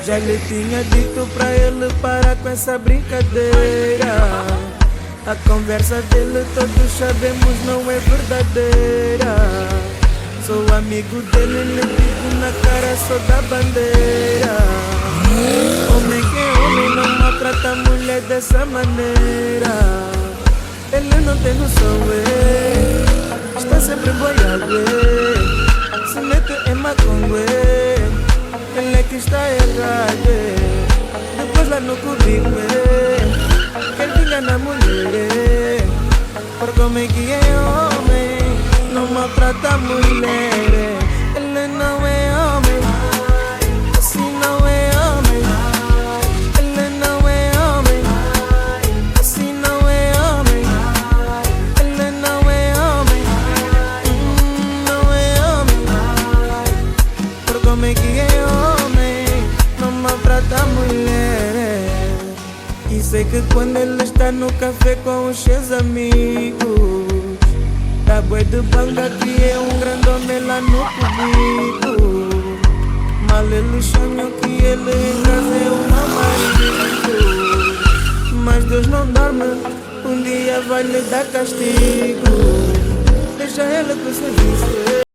Já lhe tinha dito pra ele parar com essa brincadeira. A conversa dele todos sabemos não é verdadeira. Sou amigo dele, lhe digo na cara, sou da bandeira. Homem que é homem não maltrata a mulher dessa maneira. Ele não tem noção, está sempre boiado, se mete em macongue, ele é que está errado. Depois lá no cubico, ele engana a mulher. Porque homem que é homem não maltrata a mulher. Ele não é homem, assim não é homem. Ele não é homem, assim não é homem. Ele não é homem, não é homem. Porque homem que é homem não maltrata a mulher. E sei que quando ele está no café com os seus amigos, tá boi de banga que é um grande homem lá no cubico. Mal ele sonha que ele em casa é um marido. Mas Deus não dorme, um dia vai lhe dar castigo. Deixa ele pro serviço.